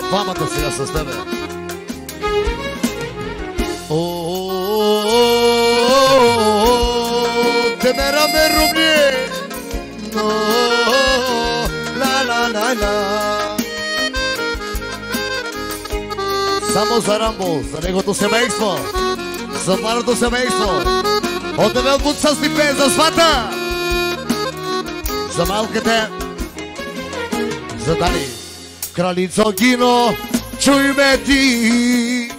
Двамата сега с тебе. Тебе раме рубли. Само за Рамбо, за негото семейство, за младото семейство. От тебе от Буца Стипе за свата. За малката, за Дани. Кралица Гино, чуй ме ти.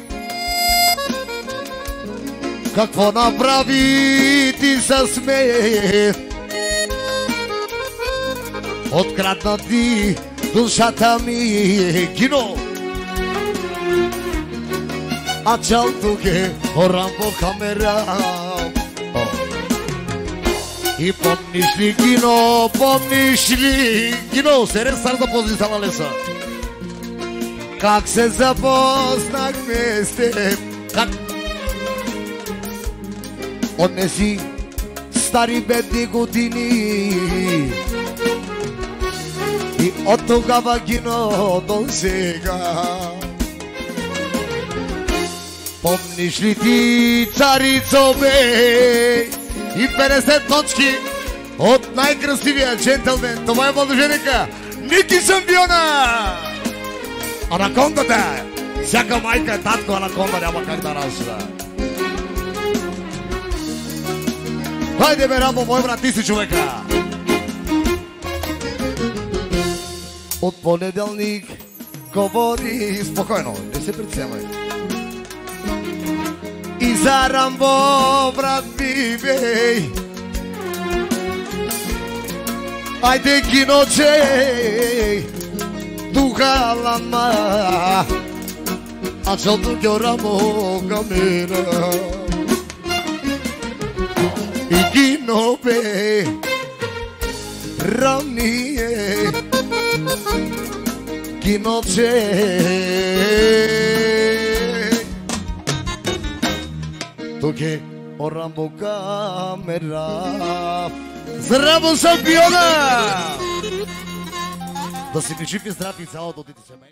Какво направи ти с мен? Открадна ти душата ми, Гино. А чал тук е Рамбо камера. И помниш ли, Гино, помниш ли? Гино, сере старта позиция на леса. Как се запознахме с теб? Как? Отнеси стари бедни години. И от тогава, Гино, до сега. Помниш ли ти, царицо бе? И 50 точки от най-красивия джентълмен. Това е младоженика Ники Шампиона. Анакондата. Всяка майка е татко, анаконда няма как да ражда. Хайде бе, Рамбо, мой брат, ти си човека. От понеделник говори спокойно, не се притеснявай. И за Рамбо, брат ми, бей. Айде, Гиноче, тухалама. А чото ке Рамбо камера. И Гино бе, рамние, Гиноче. Тук е Рамбо камера. Здраво, Шампиона! Да си жив и здрав и цялото дете семейство.